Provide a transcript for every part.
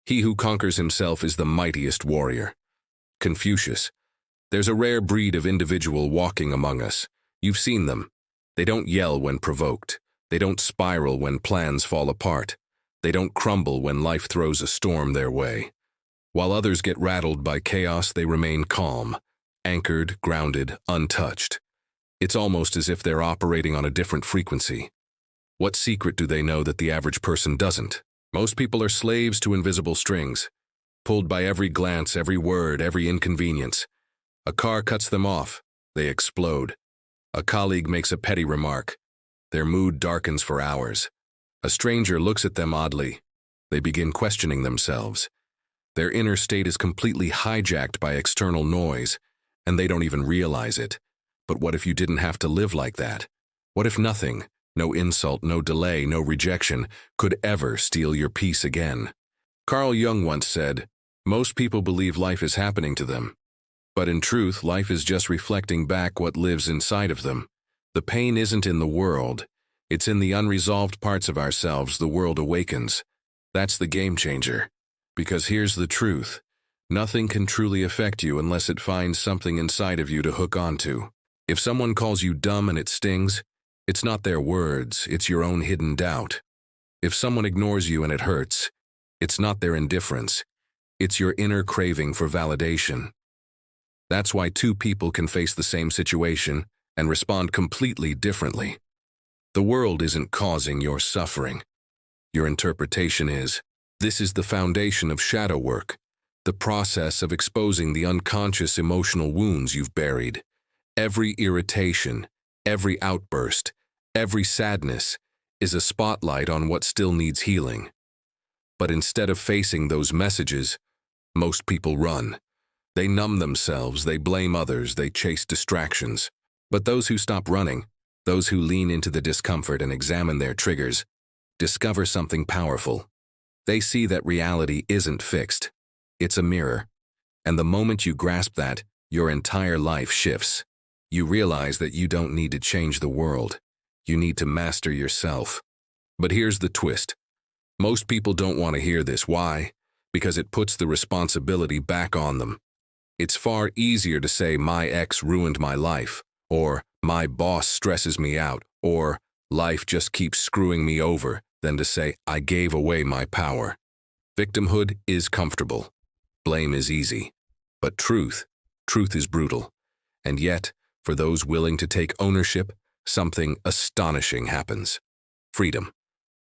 He who conquers himself is the mightiest warrior. Confucius. There's a rare breed of individual walking among us. You've seen them. They don't yell when provoked. They don't spiral when plans fall apart. They don't crumble when life throws a storm their way. While others get rattled by chaos, they remain calm, anchored, grounded, untouched. It's almost as if they're operating on a different frequency. What secret do they know that the average person doesn't? Most people are slaves to invisible strings, pulled by every glance, every word, every inconvenience. A car cuts them off, they explode. A colleague makes a petty remark. Their mood darkens for hours. A stranger looks at them oddly. They begin questioning themselves. Their inner state is completely hijacked by external noise, and they don't even realize it. But what if you didn't have to live like that? What if nothing, no insult, no delay, no rejection, could ever steal your peace again? Carl Jung once said, "Most people believe life is happening to them. But in truth, life is just reflecting back what lives inside of them. The pain isn't in the world. It's in the unresolved parts of ourselves the world awakens. That's the game changer. Because here's the truth. Nothing can truly affect you unless it finds something inside of you to hook onto. If someone calls you dumb and it stings, it's not their words, it's your own hidden doubt. If someone ignores you and it hurts, it's not their indifference, it's your inner craving for validation. That's why two people can face the same situation and respond completely differently. The world isn't causing your suffering. Your interpretation is. This is the foundation of shadow work, the process of exposing the unconscious emotional wounds you've buried. Every irritation, every outburst, every sadness is a spotlight on what still needs healing. But instead of facing those messages, most people run. They numb themselves, they blame others, they chase distractions. But those who stop running, those who lean into the discomfort and examine their triggers, discover something powerful. They see that reality isn't fixed. It's a mirror. And the moment you grasp that, your entire life shifts. You realize that you don't need to change the world. You need to master yourself. But here's the twist. Most people don't want to hear this. Why? Because it puts the responsibility back on them. It's far easier to say, "My ex ruined my life," or "My boss stresses me out," or "Life just keeps screwing me over," than to say, "I gave away my power." Victimhood is comfortable. Blame is easy. But truth is brutal. And yet, for those willing to take ownership, something astonishing happens. Freedom.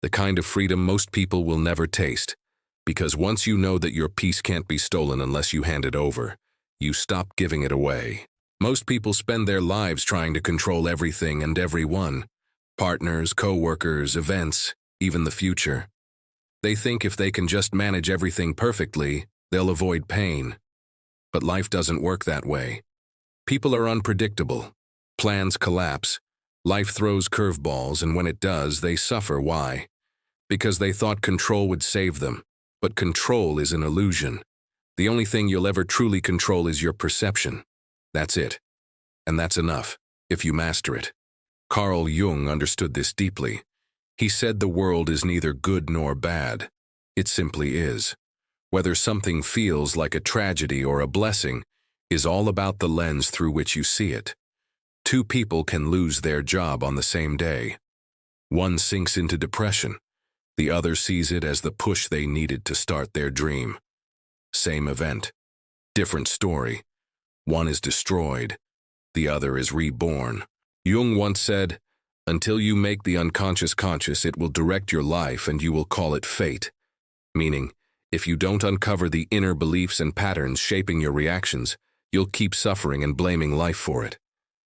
The kind of freedom most people will never taste. Because once you know that your peace can't be stolen unless you hand it over, you stop giving it away. Most people spend their lives trying to control everything and everyone. Partners, co-workers, events, even the future. They think if they can just manage everything perfectly, they'll avoid pain. But life doesn't work that way. People are unpredictable. Plans collapse. Life throws curveballs, and when it does, they suffer. Why? Because they thought control would save them. But control is an illusion. The only thing you'll ever truly control is your perception. That's it. And that's enough, if you master it. Carl Jung understood this deeply. He said the world is neither good nor bad. It simply is. Whether something feels like a tragedy or a blessing is all about the lens through which you see it. Two people can lose their job on the same day. One sinks into depression. The other sees it as the push they needed to start their dream. Same event. Different story. One is destroyed. The other is reborn. Jung once said, "Until you make the unconscious conscious, it will direct your life and you will call it fate." Meaning, if you don't uncover the inner beliefs and patterns shaping your reactions, you'll keep suffering and blaming life for it.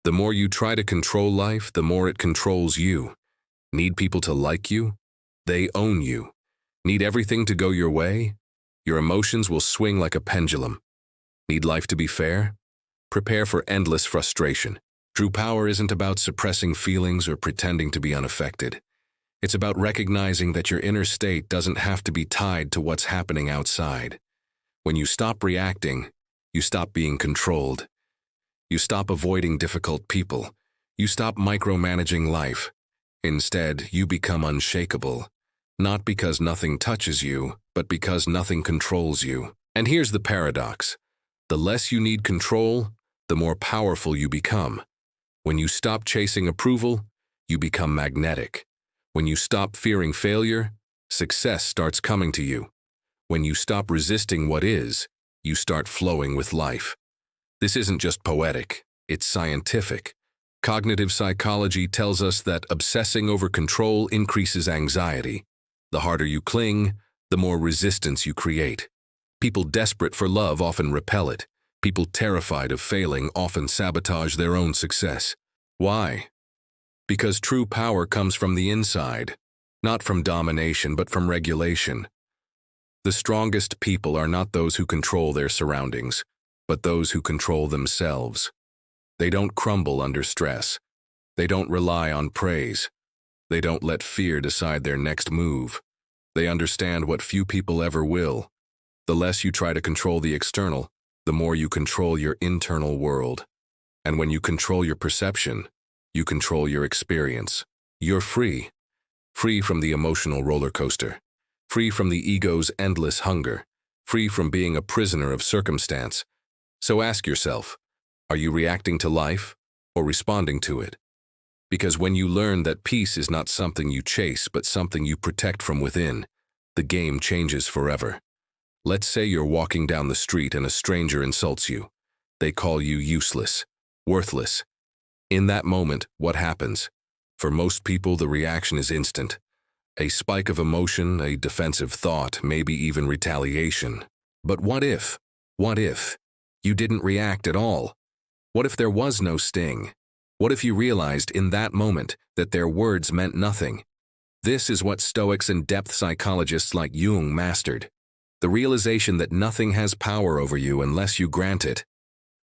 The more you try to control life, the more it controls you. Need people to like you? They own you. Need everything to go your way? Your emotions will swing like a pendulum. Need life to be fair? Prepare for endless frustration. True power isn't about suppressing feelings or pretending to be unaffected. It's about recognizing that your inner state doesn't have to be tied to what's happening outside. When you stop reacting, you stop being controlled. You stop avoiding difficult people. You stop micromanaging life. Instead, you become unshakable. Not because nothing touches you, but because nothing controls you. And here's the paradox. The less you need control, the more powerful you become. When you stop chasing approval, you become magnetic. When you stop fearing failure, success starts coming to you. When you stop resisting what is, you start flowing with life. This isn't just poetic, it's scientific. Cognitive psychology tells us that obsessing over control increases anxiety. The harder you cling, the more resistance you create. People desperate for love often repel it. People terrified of failing often sabotage their own success. Why? Because true power comes from the inside, not from domination but from regulation. The strongest people are not those who control their surroundings, but those who control themselves. They don't crumble under stress. They don't rely on praise. They don't let fear decide their next move. They understand what few people ever will. The less you try to control the external, the more you control your internal world. And when you control your perception, you control your experience. You're free. Free from the emotional roller coaster. Free from the ego's endless hunger. Free from being a prisoner of circumstance. So ask yourself, are you reacting to life or responding to it? Because when you learn that peace is not something you chase but something you protect from within, the game changes forever. Let's say you're walking down the street and a stranger insults you. They call you useless, worthless. In that moment, what happens? For most people, the reaction is instant. A spike of emotion, a defensive thought, maybe even retaliation. But what if you didn't react at all? What if there was no sting? What if you realized in that moment that their words meant nothing? This is what Stoics and depth psychologists like Jung mastered. The realization that nothing has power over you unless you grant it.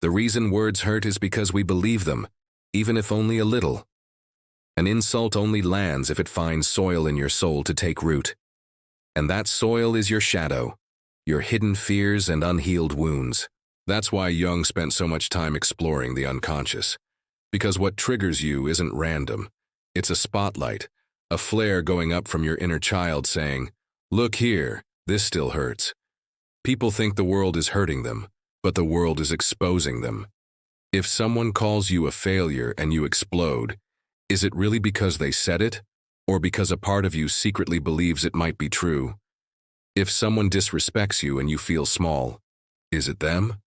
The reason words hurt is because we believe them, even if only a little. An insult only lands if it finds soil in your soul to take root. And that soil is your shadow, your hidden fears and unhealed wounds. That's why Jung spent so much time exploring the unconscious. Because what triggers you isn't random. It's a spotlight, a flare going up from your inner child saying, "Look here, this still hurts." People think the world is hurting them, but the world is exposing them. If someone calls you a failure and you explode, is it really because they said it, or because a part of you secretly believes it might be true? If someone disrespects you and you feel small, is it them?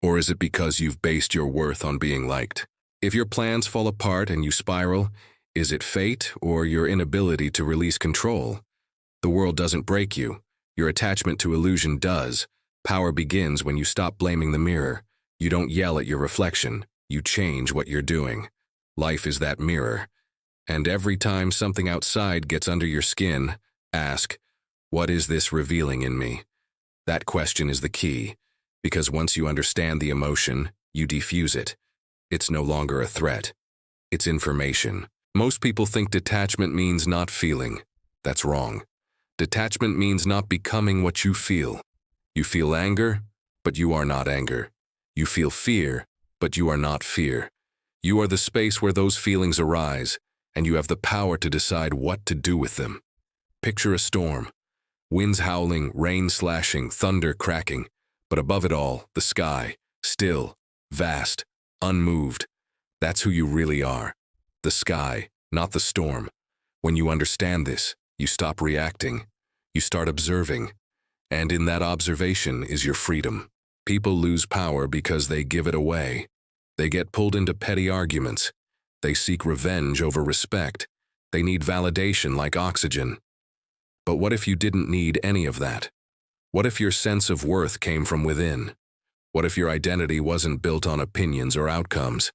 Or is it because you've based your worth on being liked? If your plans fall apart and you spiral, is it fate or your inability to release control? The world doesn't break you. Your attachment to illusion does. Power begins when you stop blaming the mirror. You don't yell at your reflection. You change what you're doing. Life is that mirror. And every time something outside gets under your skin, ask, what is this revealing in me? That question is the key, because once you understand the emotion, you defuse it. It's no longer a threat. It's information. Most people think detachment means not feeling. That's wrong. Detachment means not becoming what you feel. You feel anger, but you are not anger. You feel fear, but you are not fear. You are the space where those feelings arise, and you have the power to decide what to do with them. Picture a storm. Winds howling, rain slashing, thunder cracking, but above it all, the sky, still, vast, unmoved. That's who you really are. The sky, not the storm. When you understand this, you stop reacting. You start observing. And in that observation is your freedom. People lose power because they give it away. They get pulled into petty arguments. They seek revenge over respect. They need validation like oxygen. But what if you didn't need any of that? What if your sense of worth came from within? What if your identity wasn't built on opinions or outcomes?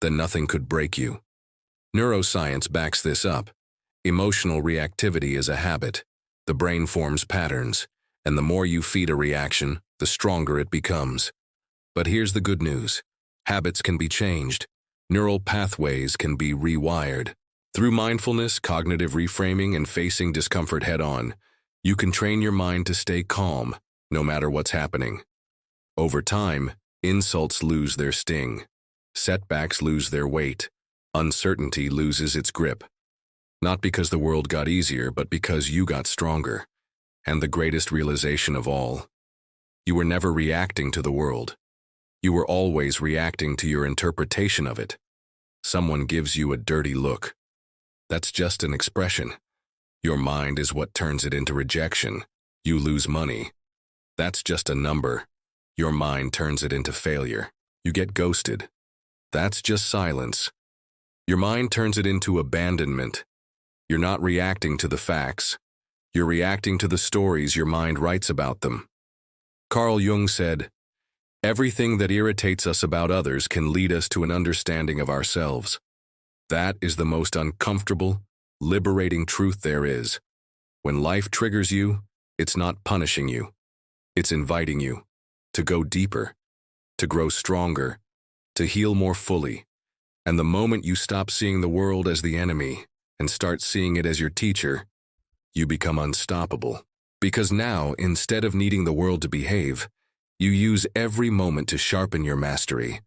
Then nothing could break you. Neuroscience backs this up. Emotional reactivity is a habit. The brain forms patterns, and the more you feed a reaction, the stronger it becomes. But here's the good news. Habits can be changed. Neural pathways can be rewired. Through mindfulness, cognitive reframing, and facing discomfort head-on, you can train your mind to stay calm, no matter what's happening. Over time, insults lose their sting. Setbacks lose their weight. Uncertainty loses its grip. Not because the world got easier, but because you got stronger. And the greatest realization of all, you were never reacting to the world. You were always reacting to your interpretation of it. Someone gives you a dirty look. That's just an expression. Your mind is what turns it into rejection. You lose money. That's just a number. Your mind turns it into failure. You get ghosted. That's just silence. Your mind turns it into abandonment. You're not reacting to the facts. You're reacting to the stories your mind writes about them. Carl Jung said, "Everything that irritates us about others can lead us to an understanding of ourselves." That is the most uncomfortable, liberating truth there is. When life triggers you, it's not punishing you. It's inviting you to go deeper, to grow stronger, to heal more fully. And the moment you stop seeing the world as the enemy and start seeing it as your teacher, you become unstoppable. Because now, instead of needing the world to behave, you use every moment to sharpen your mastery.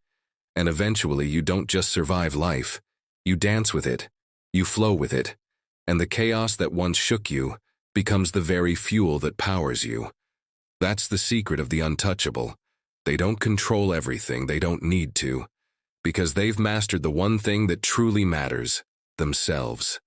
And eventually, you don't just survive life. You dance with it. You flow with it. And the chaos that once shook you becomes the very fuel that powers you. That's the secret of the untouchable. They don't control everything, they don't need to, because they've mastered the one thing that truly matters, themselves.